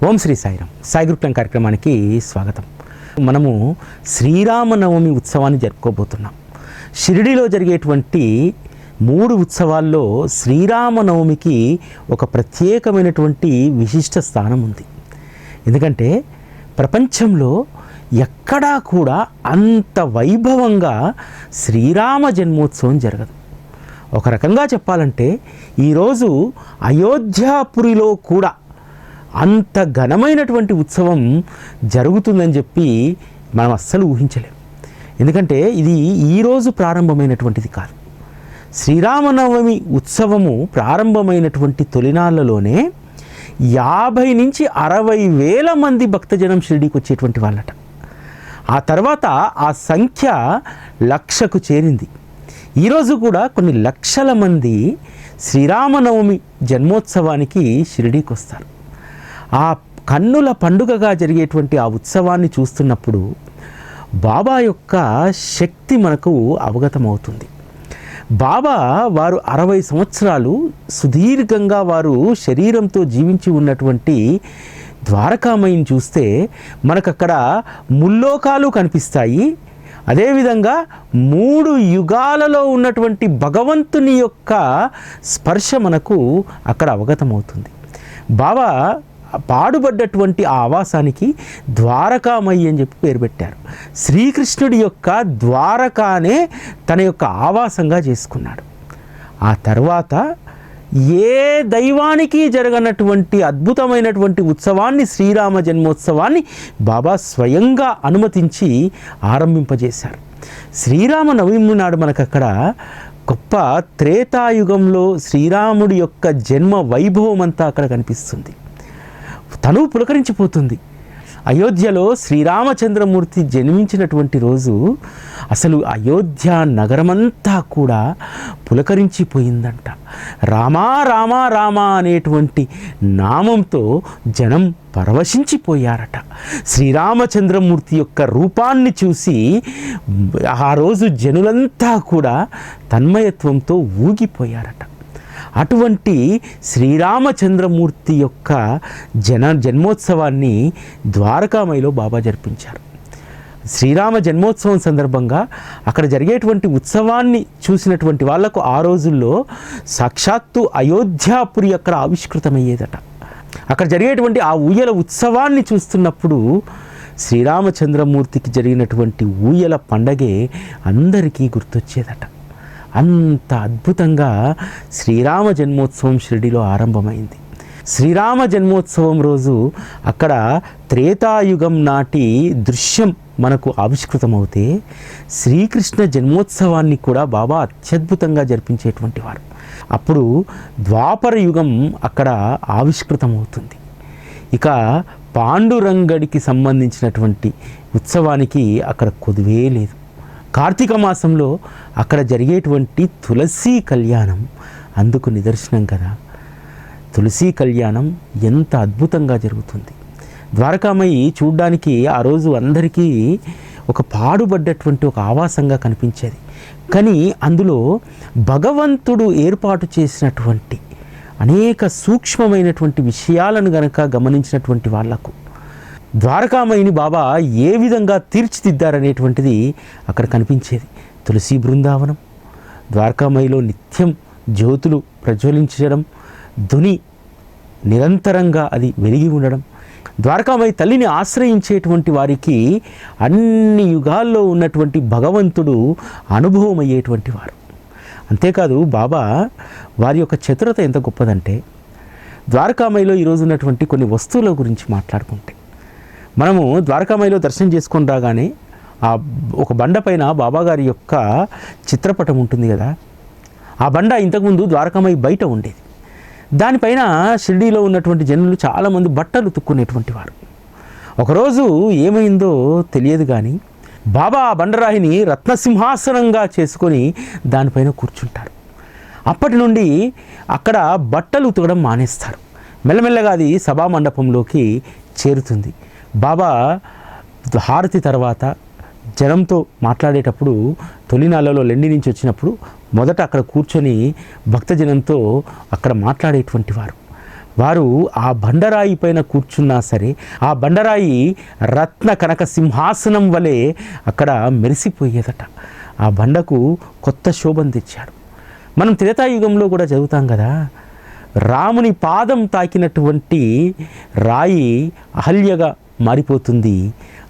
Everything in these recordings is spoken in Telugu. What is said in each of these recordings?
ఓం శ్రీ సాయిరామ్. సాయి గ్రూప్ కార్యక్రమానికి స్వాగతం. మనము శ్రీరామనవమి ఉత్సవాన్ని జరుపుకోబోతున్నాం. షిరిడీలో జరిగేటువంటి 3 ఉత్సవాల్లో శ్రీరామనవమికి ఒక ప్రత్యేకమైనటువంటి విశిష్ట స్థానం ఉంది. ఎందుకంటే ప్రపంచంలో ఎక్కడా కూడా అంత వైభవంగా శ్రీరామ జన్మోత్సవం జరగదు. ఒక రకంగా చెప్పాలంటే ఈరోజు అయోధ్యాపురిలో కూడా అంత ఘనమైనటువంటి ఉత్సవం జరుగుతుందని చెప్పి మనం అస్సలు ఊహించలేం. ఎందుకంటే ఇది ఈరోజు ప్రారంభమైనటువంటిది కాదు. శ్రీరామనవమి ఉత్సవము ప్రారంభమైనటువంటి తొలినాళ్ళలోనే 50 నుంచి 60 వేల మంది భక్తజనం షిరిడీకి వచ్చేటువంటి వాళ్ళట. ఆ తర్వాత ఆ సంఖ్య 1,00,000కు చేరింది. ఈరోజు కూడా కొన్ని లక్షల మంది శ్రీరామనవమి జన్మోత్సవానికి షిరిడీకి వస్తారు. ఆ కన్నుల పండుగగా జరిగేటువంటి ఆ ఉత్సవాన్ని చూస్తున్నప్పుడు బాబా యొక్క శక్తి మనకు అవగతమవుతుంది. బాబా వారు 60 సంవత్సరాలు సుదీర్ఘంగా వారు శరీరంతో జీవించి ఉన్నటువంటి ద్వారకామయిని చూస్తే మనకు అక్కడ ముల్లోకాలు కనిపిస్తాయి. అదేవిధంగా 3 యుగాలలో ఉన్నటువంటి భగవంతుని యొక్క స్పర్శ మనకు అక్కడ అవగతమవుతుంది. బాబా పాడుబడ్డటువంటి ఆ ఆవాసానికి ద్వారకామయి అని చెప్పి పేరు పెట్టారు. శ్రీకృష్ణుడి యొక్క ద్వారకానే తన యొక్క ఆవాసంగా చేసుకున్నాడు. ఆ తర్వాత ఏ దైవానికి జరగనటువంటి అద్భుతమైనటువంటి ఉత్సవాన్ని, శ్రీరామ జన్మోత్సవాన్ని బాబా స్వయంగా అనుమతించి ఆరంభింపజేశారు. శ్రీరామనవమి నాడు మనకు అక్కడ గొప్ప త్రేతాయుగంలో శ్రీరాముడి యొక్క జన్మ వైభవం అంతా అక్కడ కనిపిస్తుంది. తను పులకరించిపోతుంది. అయోధ్యలో శ్రీరామచంద్రమూర్తి జన్మించినటువంటి రోజు అసలు అయోధ్య నగరమంతా కూడా పులకరించిపోయిందంట. రామా రామా రామా అనేటువంటి నామంతో జనం పరవశించిపోయారట. శ్రీరామచంద్రమూర్తి యొక్క రూపాన్ని చూసి ఆ రోజు జనులంతా కూడా తన్మయత్వంతో ఊగిపోయారట. అటువంటి శ్రీరామచంద్రమూర్తి యొక్క జన్మోత్సవాన్ని ద్వారకామయిలో బాబా జరిపించారు. శ్రీరామ జన్మోత్సవం సందర్భంగా అక్కడ జరిగేటువంటి ఉత్సవాన్ని చూసినటువంటి వాళ్లకు ఆ రోజుల్లో సాక్షాత్తు అయోధ్యాపురి అక్కడ ఆవిష్కృతమయ్యేదట. అక్కడ జరిగేటువంటి ఆ ఊయల ఉత్సవాన్ని చూస్తున్నప్పుడు శ్రీరామచంద్రమూర్తికి జరిగినటువంటి ఊయల పండగే అందరికీ గుర్తొచ్చేదట. అంత అద్భుతంగా శ్రీరామ జన్మోత్సవం షిరిడీలో ఆరంభమైంది. శ్రీరామ జన్మోత్సవం రోజు అక్కడ త్రేతాయుగం నాటి దృశ్యం మనకు ఆవిష్కృతమవుతే శ్రీకృష్ణ జన్మోత్సవాన్ని కూడా బాబా అత్యద్భుతంగా జరిపించేటువంటి వారు. అప్పుడు ద్వాపర యుగం అక్కడ ఆవిష్కృతమవుతుంది. ఇక పాండురంగడికి సంబంధించినటువంటి ఉత్సవానికి అక్కడ కొదువే లేదు. కార్తీక మాసంలో అక్కడ జరిగేటువంటి తులసీ కళ్యాణం అందుకు నిదర్శనం కదా. తులసీ కళ్యాణం ఎంత అద్భుతంగా జరుగుతుంది. ద్వారకామయి చూడ్డానికి ఆ రోజు అందరికీ ఒక పాడుబడ్డటువంటి ఒక ఆవాసంగా కనిపించేది. కానీ అందులో భగవంతుడు ఏర్పాటు చేసినటువంటి అనేక సూక్ష్మమైనటువంటి విషయాలను గనక గమనించినటువంటి వాళ్లకు ద్వారకామయిని బాబా ఏ విధంగా తీర్చిదిద్దారనేటువంటిది అక్కడ కనిపించేది. తులసి బృందావనం, ద్వారకామయిలో నిత్యం జ్యోతులు ప్రజ్వలించడం, ధుని నిరంతరంగా అది వెలిగి ఉండడం, ద్వారకామయి తల్లిని ఆశ్రయించేటువంటి వారికి అన్ని యుగాల్లో ఉన్నటువంటి భగవంతుడు అనుభవం అయ్యేటువంటి వారు. అంతేకాదు బాబా వారి యొక్క చతురత ఎంత గొప్పదంటే ద్వారకామయిలో ఈరోజు ఉన్నటువంటి కొన్ని వస్తువుల గురించి మాట్లాడుకుంటే మనము ద్వారకామయిలో దర్శనం చేసుకొని రాగానే ఆ ఒక బండ పైన బాబాగారి యొక్క చిత్రపటం ఉంటుంది కదా. ఆ బండ ఇంతకుముందు ద్వారకామయి బయట ఉండేది. దానిపైన షిరిడీలో ఉన్నటువంటి జనులు చాలామంది బట్టలు ఉతుక్కునేటువంటి వారు. ఒకరోజు ఏమైందో తెలియదు కానీ బాబా ఆ బండరాయిని రత్నసింహాసనంగా చేసుకొని దానిపైన కూర్చుంటారు. అప్పటి నుండి అక్కడ బట్టలు ఉతకడం మానేస్తారు. మెల్లమెల్లగా అది సభా మండపంలోకి చేరుతుంది. బాబా హారతి తర్వాత జనంతో మాట్లాడేటప్పుడు తొలినాళ్ళలో లెండి నుంచి వచ్చినప్పుడు మొదట అక్కడ కూర్చొని భక్తజనంతో అక్కడ మాట్లాడేటువంటి వారు. వారు ఆ బండరాయి పైన కూర్చున్నా సరే ఆ బండరాయి రత్న కనక సింహాసనం వలె అక్కడ మెరిసిపోయేదట. ఆ బండకు కొత్త శోభను తెచ్చాడు. మనం త్రేతాయుగంలో కూడా చదువుతాం కదా, రాముని పాదం తాకినటువంటి రాయి అహల్యగా మారిపోతుంది.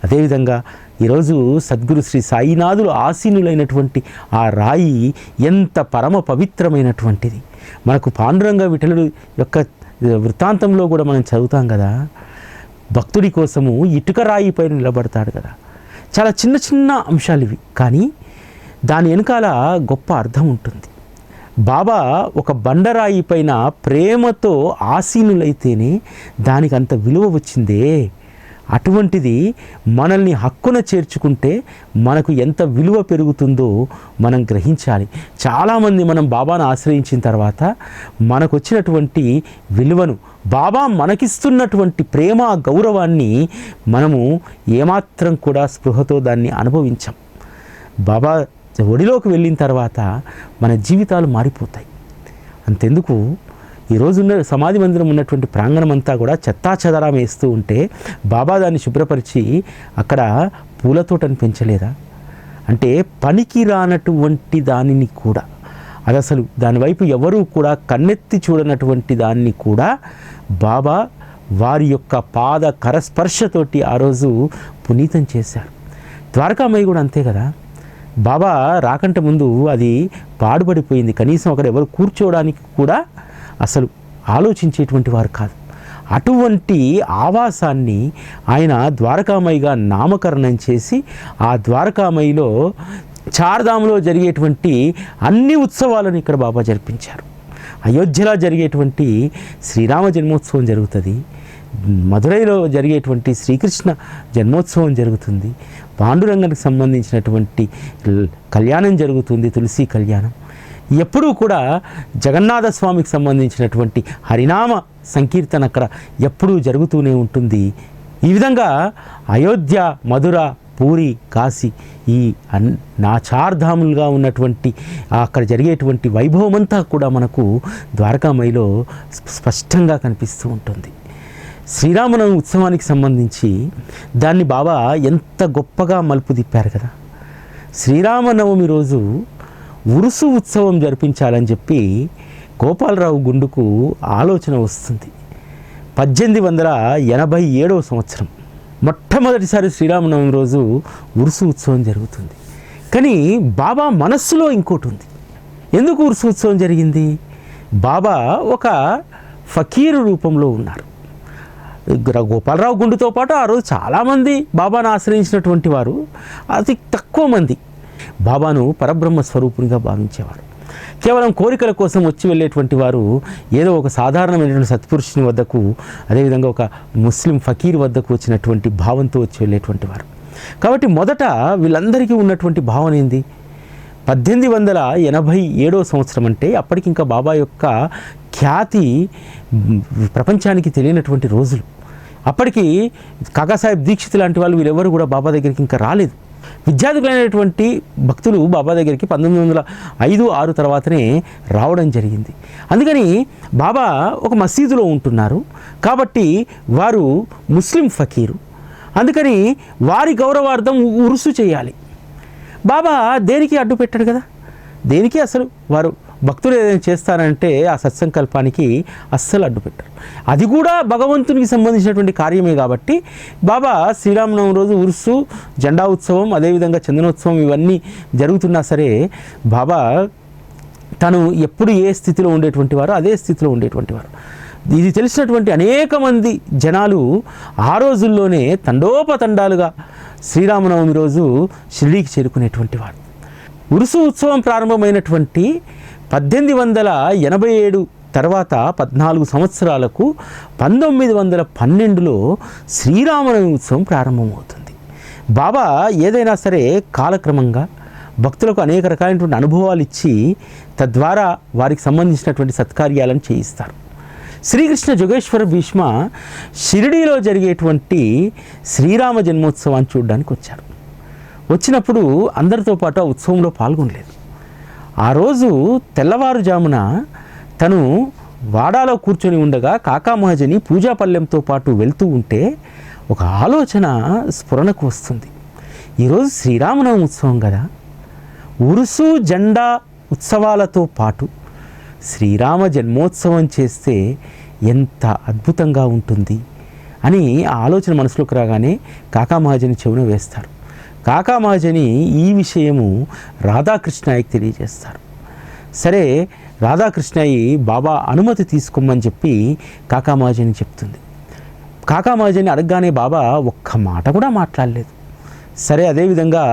అదేవిధంగా ఈరోజు సద్గురు శ్రీ సాయినాథులు ఆసీనులైనటువంటి ఆ రాయి ఎంత పరమ పవిత్రమైనటువంటిది. మనకు పాండురంగ విఠలుడు యొక్క వృత్తాంతంలో కూడా మనం చదువుతాం కదా, భక్తుడి కోసము ఇటుక రాయి పైన నిలబడతాడు కదా. చాలా చిన్న చిన్న అంశాలు ఇవి, కానీ దాని వెనకాల గొప్ప అర్థం ఉంటుంది. బాబా ఒక బండరాయి పైన ప్రేమతో ఆసీనులైతేనే దానికి అంత విలువ వచ్చిందే. అటువంటిది మనల్ని హక్కున చేర్చుకుంటే మనకు ఎంత విలువ పెరుగుతుందో మనం గ్రహించాలి. చాలామంది మనం బాబాను ఆశ్రయించిన తర్వాత మనకు వచ్చినటువంటి విలువను, బాబా మనకిస్తున్నటువంటి ప్రేమ గౌరవాన్ని మనము ఏమాత్రం కూడా స్పృహతో దాన్ని అనుభవించాం. బాబా ఒడిలోకి వెళ్ళిన తర్వాత మన జీవితాలు మారిపోతాయి. అంతెందుకు, ఈరోజున్న సమాధి మందిరం ఉన్నటువంటి ప్రాంగణం అంతా కూడా చెత్తా చెదారం వేస్తూ ఉంటే బాబా దాన్ని శుభ్రపరిచి అక్కడ పూలతోటని పెంచలేదా? అంటే పనికి రానటువంటి దానిని కూడా, అది అసలు దానివైపు ఎవరూ కూడా కన్నెత్తి చూడనటువంటి దాన్ని కూడా బాబా వారి యొక్క పాద కరస్పర్శతోటి ఆ రోజు పునీతం చేశారు. ద్వారకామయ్య కూడా అంతే కదా, బాబా రాకంటే ముందు అది పాడుపడిపోయింది. కనీసం అక్కడ ఎవరు కూర్చోవడానికి కూడా అసలు ఆలోచించేటువంటి వారు కాదు. అటువంటి ఆవాసాన్ని ఆయన ద్వారకామయిగా నామకరణం చేసి ఆ ద్వారకామయిలో చార్ధామ్లో జరిగేటువంటి అన్ని ఉత్సవాలను ఇక్కడ బాబా జరిపించారు. అయోధ్యలో జరిగేటువంటి శ్రీరామ జన్మోత్సవం జరుగుతుంది, మధురైలో జరిగేటువంటి శ్రీకృష్ణ జన్మోత్సవం జరుగుతుంది, పాండురంగానికి సంబంధించినటువంటి కళ్యాణం జరుగుతుంది, తులసి కళ్యాణం. ఎప్పుడూ కూడా జగన్నాథ స్వామికి సంబంధించినటువంటి హరినామ సంకీర్తన అక్కడ ఎప్పుడూ జరుగుతూనే ఉంటుంది. ఈ విధంగా అయోధ్య, మధుర, పూరి, కాశీ ఈ నా చార్ధాములుగా ఉన్నటువంటి అక్కడ జరిగేటువంటి వైభవమంతా కూడా మనకు ద్వారకామయిలో స్పష్టంగా కనిపిస్తూ ఉంటుంది. శ్రీరామనవమి ఉత్సవానికి సంబంధించి దాన్ని బాబా ఎంత గొప్పగా మలుపు తిప్పారు కదా. శ్రీరామనవమి రోజు ఉరుసు ఉత్సవం జరిపించాలని చెప్పి గోపాలరావు గుండుకు ఆలోచన వస్తుంది. 1887వ సంవత్సరం మొట్టమొదటిసారి శ్రీరామనవమి రోజు ఉరుసు ఉత్సవం జరుగుతుంది. కానీ బాబా మనస్సులో ఇంకోటి ఉంది. ఎందుకు ఉరుసు ఉత్సవం జరిగింది? బాబా ఒక ఫకీరు రూపంలో ఉన్నారు. గోపాలరావు గుండుతో పాటు ఆ రోజు చాలామంది బాబాను ఆశ్రయించినటువంటి వారు అతి తక్కువ మంది బాబాను పరబ్రహ్మ స్వరూపునిగా భావించేవారు. కేవలం కోరికల కోసం వచ్చి వెళ్ళేటువంటి వారు ఏదో ఒక సాధారణమైనటువంటి సత్పురుషుని వద్దకు, అదేవిధంగా ఒక ముస్లిం ఫకీర్ వద్దకు వచ్చినటువంటి భావంతో వచ్చి వెళ్ళేటువంటి వారు. కాబట్టి మొదట వీళ్ళందరికీ ఉన్నటువంటి భావన ఏంది? 1887వ సంవత్సరం అంటే అప్పటికి ఇంకా బాబా యొక్క ఖ్యాతి ప్రపంచానికి తెలియనటువంటి రోజులు. అప్పటికి కాకాసాహెబ్ దీక్షిత్ లాంటి వాళ్ళు వీరెవరు కూడా బాబా దగ్గరికి ఇంకా రాలేదు. విద్యార్థులైనటువంటి భక్తులు బాబా దగ్గరికి 1905-6 తర్వాతనే రావడం జరిగింది. అందుకని బాబా ఒక మసీదులో ఉంటున్నారు కాబట్టి వారు ముస్లిం ఫకీరు. అందుకని వారి గౌరవార్థం ఉరుసు చేయాలి. బాబా దేనికి అడ్డు పెట్టాడు కదా, దేనికి అసలు వారు భక్తులు ఏదైనా చేస్తారంటే ఆ సత్సంకల్పానికి అస్సలు అడ్డు పెట్టారు. అది కూడా భగవంతునికి సంబంధించినటువంటి కార్యమే కాబట్టి బాబా శ్రీరామనవమి రోజు ఉరుసు, జెండా ఉత్సవం, అదేవిధంగా చందనోత్సవం ఇవన్నీ జరుగుతున్నా సరే బాబా తను ఎప్పుడు ఏ స్థితిలో ఉండేటువంటి వారు అదే స్థితిలో ఉండేటువంటి వారు. ఇది తెలిసినటువంటి అనేక మంది జనాలు ఆ రోజుల్లోనే తండోపతండాలుగా శ్రీరామనవమి రోజు షిరిడీకి చేరుకునేటువంటి వారు. ఉరుసు ఉత్సవం ప్రారంభమైనటువంటి 1887 తర్వాత 14 సంవత్సరాలకు 1912లో శ్రీరామనవమి ఉత్సవం ప్రారంభమవుతుంది. బాబా ఏదైనా సరే కాలక్రమంగా భక్తులకు అనేక రకాలైనటువంటి అనుభవాలు ఇచ్చి తద్వారా వారికి సంబంధించినటువంటి సత్కార్యాలను చేయిస్తారు. శ్రీకృష్ణ జోగేశ్వర భీష్మ షిరిడీలో జరిగేటువంటి శ్రీరామ జన్మోత్సవాన్ని చూడడానికి వచ్చారు. వచ్చినప్పుడు అందరితో పాటు ఆ ఉత్సవంలో పాల్గొనలేదు. ఆ రోజు తెల్లవారుజామున తను వాడాలో కూర్చొని ఉండగా కాకా మహాజని పూజాపల్లెంతో పాటు వెళ్తూ ఉంటే ఒక ఆలోచన స్ఫురణకు వస్తుంది. ఈరోజు శ్రీరామనవమి ఉత్సవం కదా, ఉరుసు జెండా ఉత్సవాలతో పాటు శ్రీరామ జన్మోత్సవం చేస్తే ఎంత అద్భుతంగా ఉంటుంది అని ఆ ఆలోచన మనసులోకి రాగానే కాకా మహాజని చెవున వేస్తారు. కాకా మహాజని ఈ విషయము రాధాకృష్ణయ్యకి తెలియజేస్తారు. సరే, రాధాకృష్ణయ్య బాబా అనుమతి తీసుకోమని చెప్పి కాకా మహాజని చెప్తుంది. కాకా మహాజని అడగగానే బాబా ఒక్క మాట కూడా మాట్లాడలేదు. సరే, అదేవిధంగా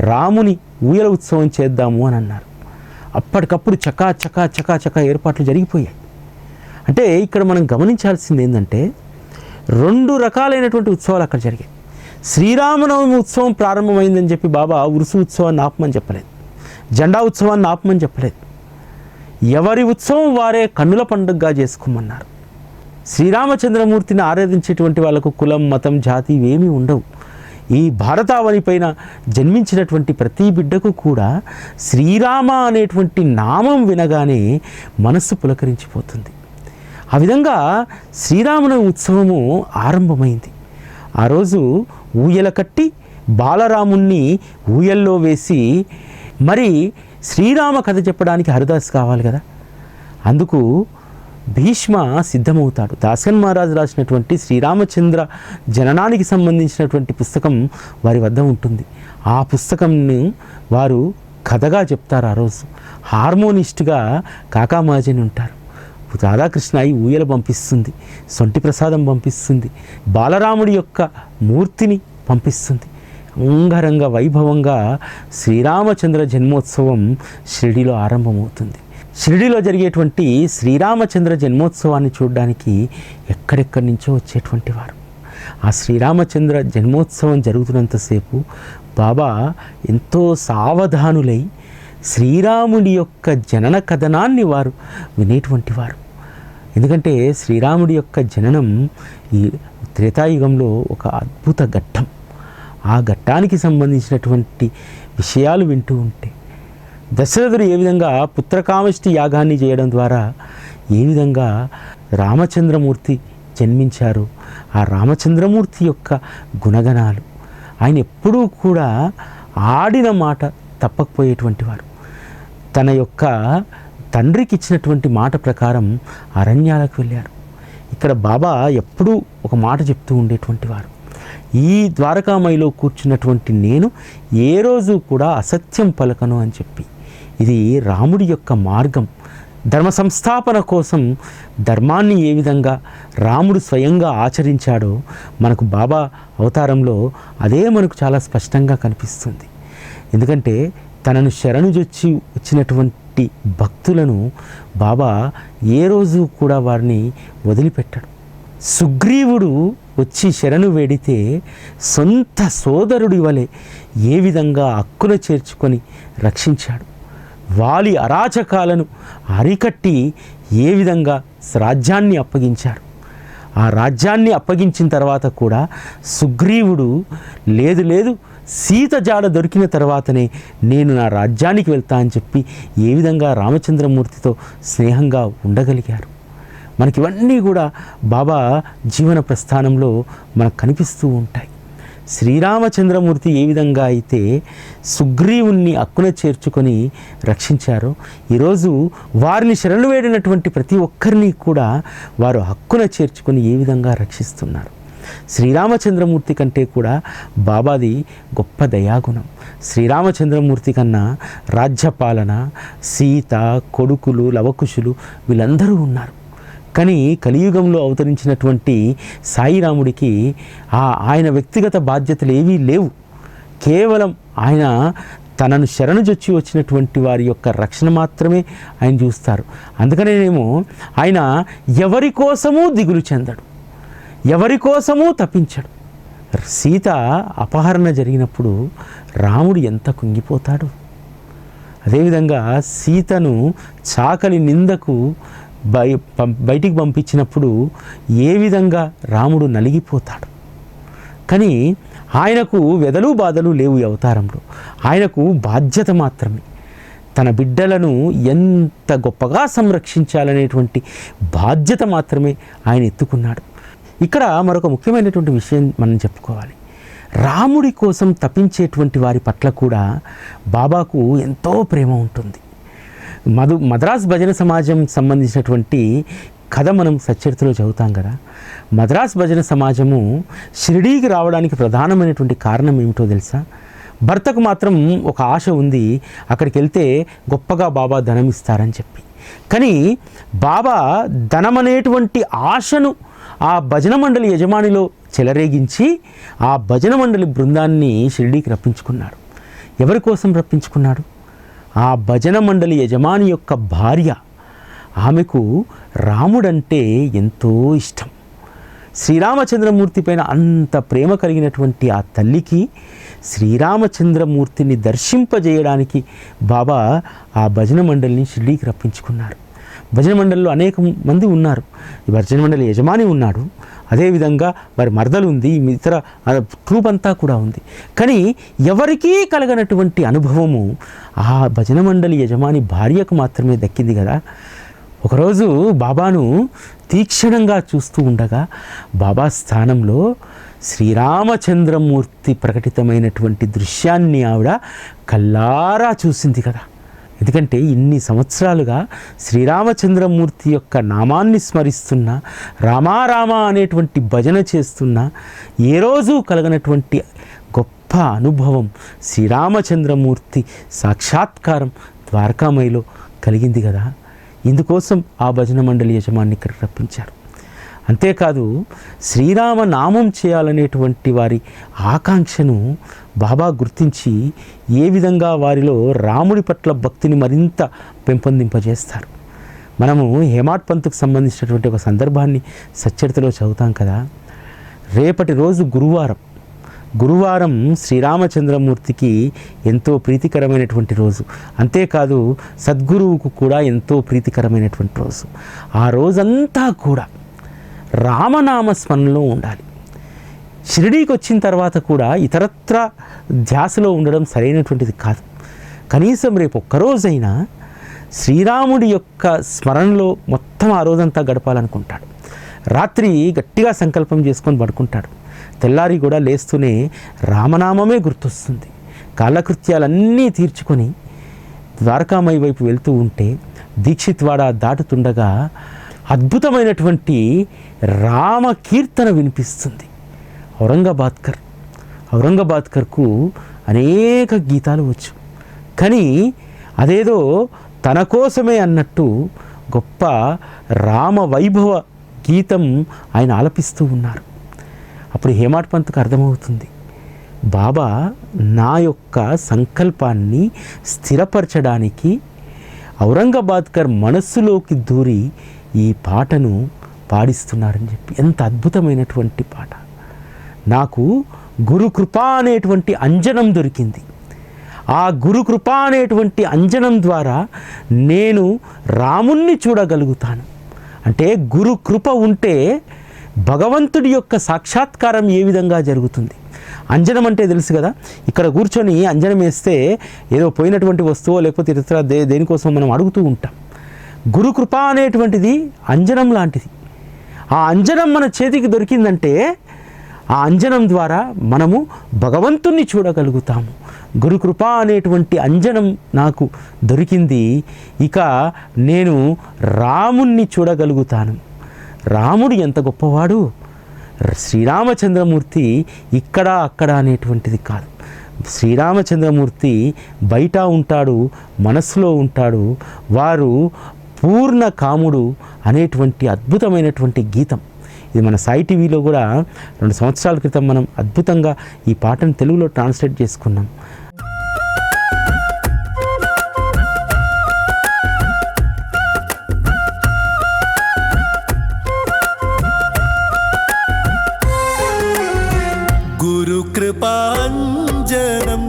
రాముని ఊయల ఉత్సవం చేద్దాము అని అన్నారు. అప్పటికప్పుడు చకా చకా చకా చకా ఏర్పాట్లు జరిగిపోయాయి. అంటే ఇక్కడ మనం గమనించాల్సింది ఏంటంటే 2 రకాలైనటువంటి ఉత్సవాలు అక్కడ జరిగాయి. శ్రీరామనవమి ఉత్సవం ప్రారంభమైందని చెప్పి బాబా ఉరుసు ఉత్సవాన్ని ఆపమని చెప్పలేదు, జెండా ఉత్సవాన్ని ఆపమని చెప్పలేదు. ఎవరి ఉత్సవం వారే కన్నుల పండుగగా చేసుకోమన్నారు. శ్రీరామచంద్రమూర్తిని ఆరాధించేటువంటి వాళ్ళకు కులం, మతం, జాతి ఇవేమీ ఉండవు. ఈ భారతావని పైన జన్మించినటువంటి ప్రతి బిడ్డకు కూడా శ్రీరామ అనేటువంటి నామం వినగానే మనస్సు పులకరించిపోతుంది. ఆ విధంగా శ్రీరామనవమి ఉత్సవము ఆరంభమైంది. ఆ రోజు ఊయల కట్టి బాలరాముణ్ణి ఊయల్లో వేసి మరి శ్రీరామ కథ చెప్పడానికి హరిదాస్ కావాలి కదా, అందుకు భీష్మ సిద్ధమవుతాడు. దాసన్ మహారాజు రాసినటువంటి శ్రీరామచంద్ర జననానికి సంబంధించినటువంటి పుస్తకం వారి వద్ద ఉంటుంది. ఆ పుస్తకంని వారు కథగా చెప్తారు. ఆ రోజు హార్మోనిస్ట్గా కాకా మహాజని ఉంటారు. రాధాకృష్ణయ్య ఊయల పంపిస్తుంది, సొంటి ప్రసాదం పంపిస్తుంది, బాలరాముడి యొక్క మూర్తిని పంపిస్తుంది. అంగరంగ వైభవంగా శ్రీరామచంద్ర జన్మోత్సవం షిరిడీలో ఆరంభమవుతుంది. షిరిడీలో జరిగేటువంటి శ్రీరామచంద్ర జన్మోత్సవాన్ని చూడడానికి ఎక్కడెక్కడి నుంచో వచ్చేటువంటి వారు. ఆ శ్రీరామచంద్ర జన్మోత్సవం జరుగుతున్నంతసేపు బాబా ఎంతో సావధానులై శ్రీరాముడి యొక్క జనన కథనాన్ని వారు వినేటువంటి వారు. ఎందుకంటే శ్రీరాముడి యొక్క జననం ఈ త్రేతాయుగంలో ఒక అద్భుత ఘట్టం. ఆ ఘట్టానికి సంబంధించినటువంటి విషయాలు వింటూ ఉంటే దశరథుడు ఏ విధంగా పుత్రకామష్టి యాగాన్ని చేయడం ద్వారా ఏ విధంగా రామచంద్రమూర్తి జన్మించారు, ఆ రామచంద్రమూర్తి యొక్క గుణగణాలు, ఆయన ఎప్పుడూ కూడా ఆడిన మాట తప్పకపోయేటువంటి వారు. తన యొక్క తండ్రికి ఇచ్చినటువంటి మాట ప్రకారం అరణ్యాలకు వెళ్ళారు. ఇక్కడ బాబా ఎప్పుడూ ఒక మాట చెప్తూ ఉండేటువంటి వారు, ఈ ద్వారకామయిలో కూర్చున్నటువంటి నేను ఏ రోజు కూడా అసత్యం పలకను అని చెప్పి. ఇది రాముడి యొక్క మార్గం. ధర్మ సంస్థాపన కోసం ధర్మాన్ని ఏ విధంగా రాముడు స్వయంగా ఆచరించాడో మనకు బాబా అవతారంలో అదే మనకు చాలా స్పష్టంగా కనిపిస్తుంది. ఎందుకంటే తనను శరణుజొచ్చి వచ్చినటువంటి భక్తులను బాబా ఏ రోజు కూడా వారిని వదిలిపెట్టాడు. సుగ్రీవుడు వచ్చి శరణు వేడితే సొంత సోదరుడి వలె ఏ విధంగా హక్కున చేర్చుకొని రక్షించాడు. వాలి అరాచకాలను అరికట్టి ఏ విధంగా రాజ్యాన్ని అప్పగించారు. ఆ రాజ్యాన్ని అప్పగించిన తర్వాత కూడా సుగ్రీవుడు లేదు లేదు సీత జాడ దొరికిన తర్వాతనే నేను నా రాజ్యానికి వెళ్తా అని చెప్పి ఏ విధంగా రామచంద్రమూర్తితో స్నేహంగా ఉండగలిగారు. మనకి ఇవన్నీ కూడా బాబా జీవన ప్రస్థానంలో మనకు కనిపిస్తూ ఉంటాయి. శ్రీరామచంద్రమూర్తి ఏ విధంగా అయితే సుగ్రీవుణ్ణి అక్కున చేర్చుకొని రక్షించారో ఈరోజు వారిని శరణు వేడినటువంటి ప్రతి ఒక్కరిని కూడా వారు హక్కున చేర్చుకొని ఏ విధంగా రక్షిస్తున్నారు. శ్రీరామచంద్రమూర్తి కంటే కూడా బాబాది గొప్ప దయాగుణం. శ్రీరామచంద్రమూర్తి కన్నా రాజ్యపాలన, సీత, కొడుకులు, లవకుశులు వీళ్ళందరూ ఉన్నారు. కానీ కలియుగంలో అవతరించినటువంటి సాయిరాముడికి ఆయన వ్యక్తిగత బాధ్యతలు ఏవీ లేవు. కేవలం ఆయన తనను శరణుజొచ్చి వచ్చినటువంటి వారి యొక్క రక్షణ మాత్రమే ఆయన చూస్తారు. అందుకనేనేమో ఆయన ఎవరి కోసమూ దిగులు చెందడు, ఎవరి కోసమూ తప్పించడు. సీత అపహరణ జరిగినప్పుడు రాముడు ఎంత కుంగిపోతాడు. అదేవిధంగా సీతను చాకలి నిందకు బయటికి పంపించినప్పుడు ఏ విధంగా రాముడు నలిగిపోతాడు. కానీ ఆయనకు వెదలు బాధలు లేవు ఈ అవతారంలో. ఆయనకు బాధ్యత మాత్రమే. తన బిడ్డలను ఎంత గొప్పగా సంరక్షించాలనేటువంటి బాధ్యత మాత్రమే ఆయన ఎత్తుకున్నాడు. ఇక్కడ మరొక ముఖ్యమైనటువంటి విషయం మనం చెప్పుకోవాలి. రాముడి కోసం తపించేటువంటి వారి పట్ల కూడా బాబాకు ఎంతో ప్రేమ ఉంటుంది. మద్రాస్ భజన సమాజం సంబంధించినటువంటి కథ మనం సచ్చరిత్రలో చదువుతాం కదా. మద్రాస్ భజన సమాజము షిరిడీకి రావడానికి ప్రధానమైనటువంటి కారణం ఏమిటో తెలుసా? భర్తకు మాత్రం ఒక ఆశ ఉంది, అక్కడికి వెళ్తే గొప్పగా బాబా ధనం ఇస్తారని చెప్పి. కానీ బాబా ధనమనేటువంటి ఆశను ఆ భజన మండలి యజమానిలో చెలరేగించి ఆ భజన మండలి బృందాన్ని షిరిడీకి రప్పించుకున్నాడు. ఎవరి కోసం రప్పించుకున్నాడు? ఆ భజన మండలి యజమాని యొక్క భార్య. ఆమెకు రాముడంటే ఎంతో ఇష్టం. శ్రీరామచంద్రమూర్తి పైన అంత ప్రేమ కలిగినటువంటి ఆ తల్లికి శ్రీరామచంద్రమూర్తిని దర్శింపజేయడానికి బాబా ఆ భజన మండలిని షిరిడీకి రప్పించుకున్నారు. భజన మండలిలో అనేక మంది ఉన్నారు. ఈ భజన మండలి యజమాని ఉన్నాడు, అదేవిధంగా వారి మరదలు ఉంది, ఇతర ట్రూప్ అంతా కూడా ఉంది. కానీ ఎవరికీ కలగనటువంటి అనుభవము ఆ భజన మండలి యజమాని భార్యకు మాత్రమే దక్కింది కదా. ఒకరోజు బాబాను తీక్షణంగా చూస్తూ ఉండగా బాబా స్థానంలో శ్రీరామచంద్రమూర్తి ప్రకటితమైనటువంటి దృశ్యాన్ని ఆవిడ కల్లారా చూసింది కదా. ఎందుకంటే ఇన్ని సంవత్సరాలుగా శ్రీరామచంద్రమూర్తి యొక్క నామాన్ని స్మరిస్తున్న, రామారామ అనేటువంటి భజన చేస్తున్న, ఏ రోజు కలగనటువంటి గొప్ప అనుభవం శ్రీరామచంద్రమూర్తి సాక్షాత్కారం ద్వారకామయిలో కలిగింది కదా. ఇందుకోసం ఆ భజన మండలి యజమాని ఇక్కడికి రప్పించారు. అంతేకాదు శ్రీరామ నామం చేయాలనేటువంటి వారి ఆకాంక్షను బాబా గుర్తించి ఏ విధంగా వారిలో రాముడి పట్ల భక్తిని మరింత పెంపొందింపజేస్తారు. మనము హేమాడ్ పంత్కు సంబంధించినటువంటి ఒక సందర్భాన్ని సచ్చరితలో చదువుతాం కదా. రేపటి రోజు గురువారం శ్రీరామచంద్రమూర్తికి ఎంతో ప్రీతికరమైనటువంటి రోజు. అంతేకాదు సద్గురువుకు కూడా ఎంతో ప్రీతికరమైనటువంటి రోజు. ఆ రోజంతా కూడా రామనామ స్మరణలో ఉండాలి. షిరిడీకి వచ్చిన తర్వాత కూడా ఇతరత్ర ధ్యాసలో ఉండడం సరైనటువంటిది కాదు. కనీసం రేపు ఒక్కరోజైనా శ్రీరాముడి యొక్క స్మరణలో మొత్తం ఆ రోజంతా గడపాలనుకుంటాడు. రాత్రి గట్టిగా సంకల్పం చేసుకొని పడుకుంటాడు. తెల్లారి కూడా లేస్తూనే రామనామమే గుర్తొస్తుంది. కాలకృత్యాలన్నీ తీర్చుకొని ద్వారకామయి వైపు వెళ్తూ ఉంటే దీక్షిత్వాడ దాటుతుండగా అద్భుతమైనటువంటి రామ కీర్తన వినిపిస్తుంది. ఔరంగాబాద్కర్కు అనేక గీతాలు వచ్చు, కానీ అదేదో తన కోసమే అన్నట్టు గొప్ప రామ వైభవ గీతం ఆయన ఆలపిస్తూ ఉన్నారు. అప్పుడు హేమాడ్ పంత్కు అర్థమవుతుంది, బాబా నా యొక్క సంకల్పాన్ని స్థిరపరచడానికి ఔరంగాబాద్కర్ మనస్సులోకి దూరి ఈ పాటను పాడిస్తున్నారని చెప్పి. ఎంత అద్భుతమైనటువంటి పాట! నాకు గురుకృప అనేటువంటి అంజనం దొరికింది. ఆ గురుకృప అనేటువంటి అంజనం ద్వారా నేను రాముణ్ణి చూడగలుగుతాను. అంటే గురుకృప ఉంటే భగవంతుడి యొక్క సాక్షాత్కారం ఏ విధంగా జరుగుతుంది. అంజనం అంటే తెలుసు కదా, ఇక్కడ కూర్చొని అంజనం వేస్తే ఏదో పోయినటువంటి వస్తువో లేకపోతే ఇతర దేనికోసం మనం అడుగుతూ ఉంటాం. గురుకృప అనేటువంటిది అంజనం లాంటిది. ఆ అంజనం మన చేతికి దొరికిందంటే ఆ అంజనం ద్వారా మనము భగవంతుణ్ణి చూడగలుగుతాము. గురుకృప అనేటువంటి అంజనం నాకు దొరికింది, ఇక నేను రాముణ్ణి చూడగలుగుతాను. రాముడు ఎంత గొప్పవాడు! శ్రీరామచంద్రమూర్తి ఇక్కడ అక్కడ అనేటువంటిది కాదు. శ్రీరామచంద్రమూర్తి బయట ఉంటాడు, మనస్సులో ఉంటాడు. వారు పూర్ణ కాముడు అనేటువంటి అద్భుతమైనటువంటి గీతం. ఇది మన సాయి టీవీలో కూడా 2 సంవత్సరాల క్రితం మనం అద్భుతంగా ఈ పాటను తెలుగులో ట్రాన్స్లేట్ చేసుకున్నాం. గురు కృపాంజనం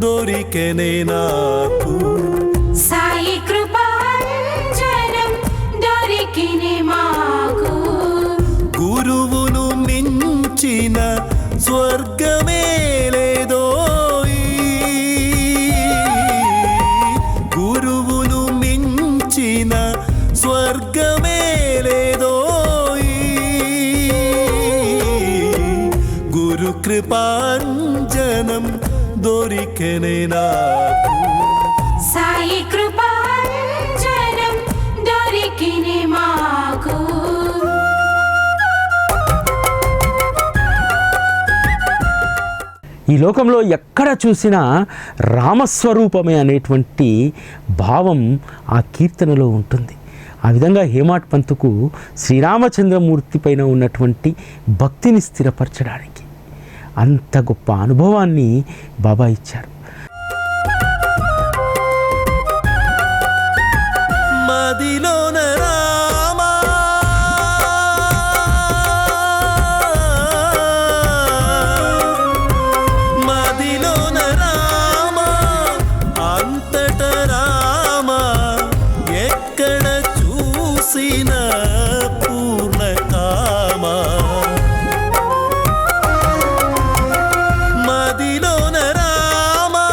దొరికెనే నాకు, సాయి కృపాంజనం దొరికినే మాకు, గురువును మించిన స్వర్గమే లేదోయి, గురు కృపాంజనం దొరికెనే నాకు సాయి కృపాంజనం దొరికినే మాకు ఈ లోకంలో ఎక్కడ చూసినా రామస్వరూపమే అనేటువంటి భావం ఆ కీర్తనలో ఉంటుంది. ఆ విధంగా హేమాడ్ పంతుకు శ్రీరామచంద్రమూర్తి పైన ఉన్నటువంటి భక్తిని స్థిరపరచడానికి అంత గొప్ప అనుభవాన్ని బాబా ఇచ్చారు. మదిలోన రామా మదిలోన రామా అంతట రామా ఎక్కడ చూసిన పూర్ణకామా మదిలోన రామా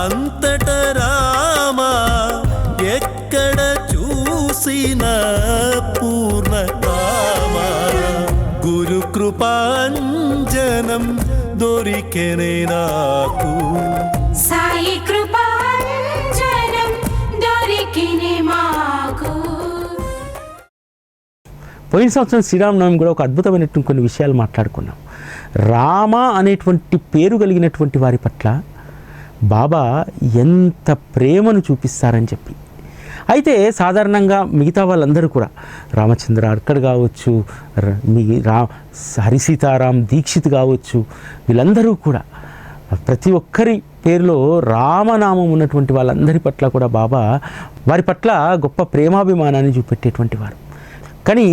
అంతట రామా ఎక్కడ చూసిన పూర్ణకామా గురు కృపాంజనం దొరికెనే నాకు సాయి కృపాంజనం దొరికినే మాకు పోయిన సంవత్సరం శ్రీరామనవమి కూడా ఒక అద్భుతమైనటువంటి కొన్ని విషయాలు మాట్లాడుకున్నాం. రామ అనేటువంటి పేరు కలిగినటువంటి వారి పట్ల బాబా ఎంత ప్రేమను చూపిస్తారని చెప్పి. అయితే సాధారణంగా మిగతా వాళ్ళందరూ కూడా రామచంద్ర అర్కడ్ కావచ్చు, హరిసీతారాం దీక్షిత్ కావచ్చు, వీళ్ళందరూ కూడా ప్రతి ఒక్కరి పేరులో రామనామం ఉన్నటువంటి వాళ్ళందరి పట్ల కూడా బాబా వారి పట్ల గొప్ప ప్రేమాభిమానాన్ని చూపెట్టేటువంటి వారు. కానీ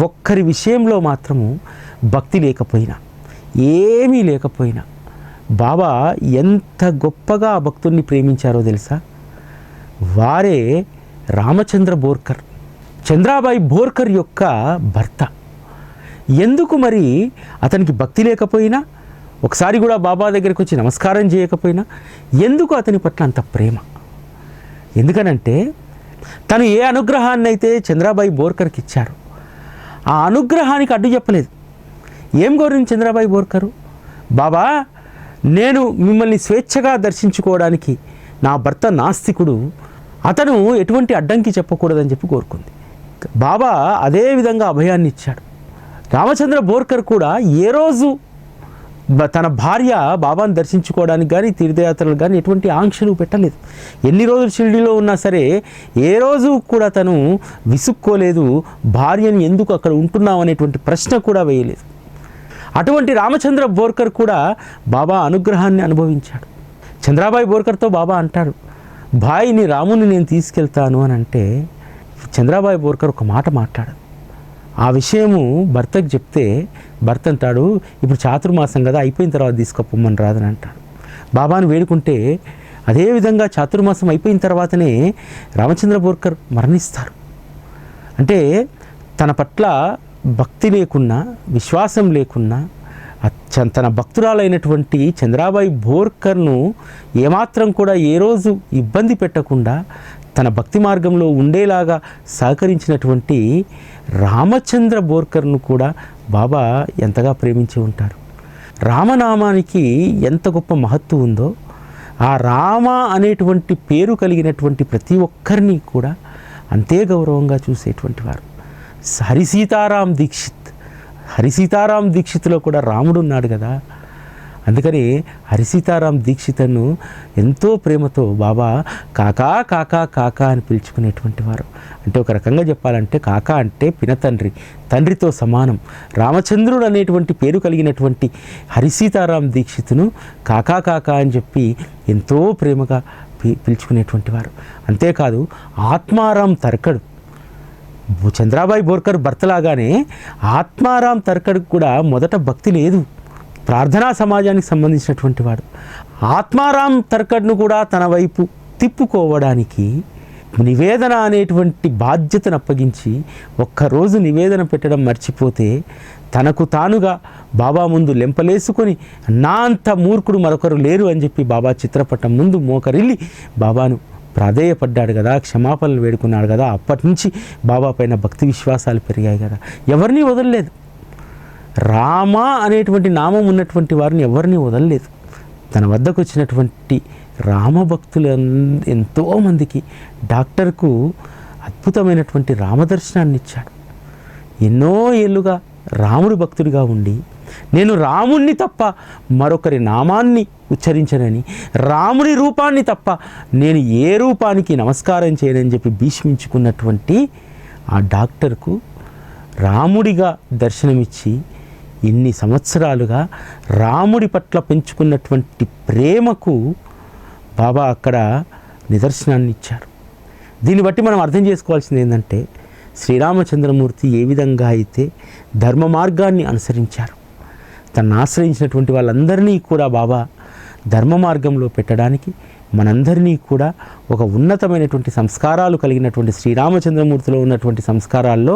ఒక్కరి విషయంలో మాత్రము భక్తి లేకపోయినా, ఏమీ లేకపోయినా బాబా ఎంత గొప్పగా ఆ భక్తుడిని ప్రేమించారో తెలుసా? వారే రామచంద్ర బోర్కర్, చంద్రాబాయి బోర్కర్ యొక్క భర్త. ఎందుకు మరి అతనికి భక్తి లేకపోయినా, ఒకసారి కూడా బాబా దగ్గరికి వచ్చి నమస్కారం చేయకపోయినా ఎందుకు అతని పట్ల అంత ప్రేమ? ఎందుకనంటే తను ఏ అనుగ్రహాన్ని అయితే చంద్రాబాయి బోర్కర్కి ఇచ్చారో ఆ అనుగ్రహానికి అడ్డు చెప్పలేదు. ఏం కోరింది చంద్రాబాయి బోర్కరు? బాబా, నేను మిమ్మల్ని స్వేచ్ఛగా దర్శించుకోవడానికి నా భర్త నాస్తికుడు, అతను ఎటువంటి అడ్డంకి చెప్పకూడదని చెప్పి కోరుకుంది. బాబా అదే విధంగా అభయాన్ని ఇచ్చాడు. రామచంద్ర బోర్కర్ కూడా ఏ రోజు తన భార్య బాబాను దర్శించుకోవడానికి కానీ తీర్థయాత్రలు కానీ ఎటువంటి ఆంక్షలు పెట్టలేదు. ఎన్ని రోజులు షిరిడీలో ఉన్నా సరే ఏ రోజు కూడా తను విసుక్కోలేదు. భార్యను ఎందుకు అక్కడ ఉంటున్నావు అనేటువంటి ప్రశ్న కూడా వేయలేదు. అటువంటి రామచంద్ర బోర్కర్ కూడా బాబా అనుగ్రహాన్ని అనుభవించాడు. చంద్రాబాయి బోర్కర్తో బాబా అంటాడు, భాయ్ నీ రాముని నేను తీసుకెళ్తాను అని అంటే చంద్రాబాయి బోర్కర్ ఒక మాట మాట్లాడదు. ఆ విషయము భర్తకు చెప్తే భర్త అంటాడు, ఇప్పుడు చాతుర్మాసం కదా, అయిపోయిన తర్వాత తీసుకుపోమని రాదని అంటాడు. బాబాను వేడుకుంటే అదేవిధంగా చాతుర్మాసం అయిపోయిన తర్వాతనే రామచంద్ర బోర్కర్ మరణిస్తారు. అంటే తన పట్ల భక్తి లేకున్నా, విశ్వాసం లేకున్నా తన భక్తురాలైనటువంటి చంద్రాబాయి బోర్కర్ను ఏమాత్రం కూడా ఏ రోజు ఇబ్బంది పెట్టకుండా తన భక్తి మార్గంలో ఉండేలాగా సహకరించినటువంటి రామచంద్ర బోర్కర్ను కూడా బాబా ఎంతగా ప్రేమించి ఉంటారు. రామనామానికి ఎంత గొప్ప మహత్తు ఉందో, ఆ రామ అనేటువంటి పేరు కలిగినటువంటి ప్రతి ఒక్కరిని కూడా అంతే గౌరవంగా చూసేటువంటి వారు. హరిసీతారాం దీక్షిత్లో కూడా రాముడు ఉన్నాడు కదా. అందుకని హరిసీతారాం దీక్షితను ఎంతో ప్రేమతో బాబా కాకా కాకా కాకా అని పిలుచుకునేటువంటి వారు. అంటే ఒక రకంగా చెప్పాలంటే కాకా అంటే పినతండ్రి, తండ్రితో సమానం. రామచంద్రుడు అనేటువంటి పేరు కలిగినటువంటి హరిసీతారాం దీక్షితును కాకా కాకా అని చెప్పి ఎంతో ప్రేమగా పిలుచుకునేటువంటి వారు. అంతేకాదు ఆత్మారాం తర్కడు, చంద్రాబాయి బోర్కర్ భర్తలాగానే ఆత్మారాం తర్కడ్కు కూడా మొదట భక్తి లేదు, ప్రార్థనా సమాజానికి సంబంధించినటువంటి వాడు. ఆత్మారాం తర్కడ్ను కూడా తన వైపు తిప్పుకోవడానికి నివేదన అనేటువంటి బాధ్యతను అప్పగించి ఒక్కరోజు నివేదన పెట్టడం మర్చిపోతే తనకు తానుగా బాబా ముందు లెంపలేసుకొని నా అంత మూర్ఖుడు మరొకరు లేరు అని చెప్పి బాబా చిత్రపటం ముందు మోకరిల్లి బాబాను ప్రాధేయపడ్డాడు కదా, క్షమాపణలు వేడుకున్నాడు కదా. అప్పటి నుంచి బాబా పైన భక్తి విశ్వాసాలు పెరిగాయి కదా. ఎవరిని వదలలేదు. రామ అనేటువంటి నామం ఉన్నటువంటి వారిని ఎవరిని వదలలేదు. తన వద్దకు వచ్చినటువంటి రామభక్తులు ఎంతోమందికి డాక్టర్కు అద్భుతమైనటువంటి రామదర్శనాన్ని ఇచ్చాడు. ఎన్నో ఏళ్ళుగా రాముడి భక్తుడిగా ఉండి నేను రాముణ్ణి తప్ప మరొకరి నామాన్ని ఉచ్చరించనని, రాముడి రూపాన్ని తప్ప నేను ఏ రూపానికి నమస్కారం చేయనని చెప్పి భీష్మించుకున్నటువంటి ఆ డాక్టర్కు రాముడిగా దర్శనమిచ్చి ఇన్ని సంవత్సరాలుగా రాముడి పట్ల పెంచుకున్నటువంటి ప్రేమకు బాబా అక్కడ నిదర్శనాన్ని ఇచ్చారు. దీన్ని బట్టి మనం అర్థం చేసుకోవాల్సింది ఏంటంటే, శ్రీరామచంద్రమూర్తి ఏ విధంగా అయితే ధర్మ మార్గాన్ని అనుసరించారు, తనను ఆశ్రయించినటువంటి వాళ్ళందరినీ కూడా బాబా ధర్మ మార్గంలో పెట్టడానికి మనందరినీ కూడా ఒక ఉన్నతమైనటువంటి సంస్కారాలు కలిగినటువంటి శ్రీరామచంద్రమూర్తిలో ఉన్నటువంటి సంస్కారాల్లో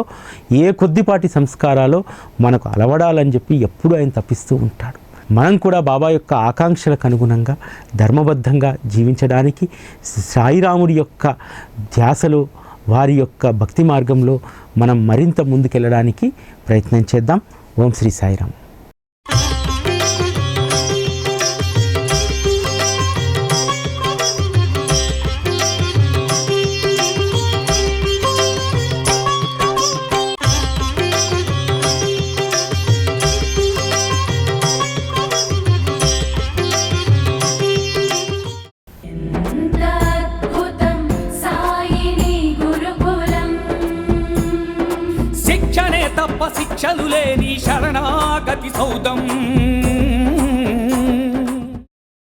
ఏ కొద్దిపాటి సంస్కారాలో మనకు అలవడాలని చెప్పి ఎప్పుడూ ఆయన తప్పిస్తూ ఉంటాడు. మనం కూడా బాబా యొక్క ఆకాంక్షలకు అనుగుణంగా ధర్మబద్ధంగా జీవించడానికి సాయిరాముడి యొక్క ధ్యాసలో, వారి యొక్క భక్తి మార్గంలో మనం మరింత ముందుకెళ్ళడానికి ప్రయత్నం చేద్దాం. ఓం శ్రీ సాయిరామ్. శిక్షణే తప్ప శిక్షలు లేని శరణాగతి సౌదం.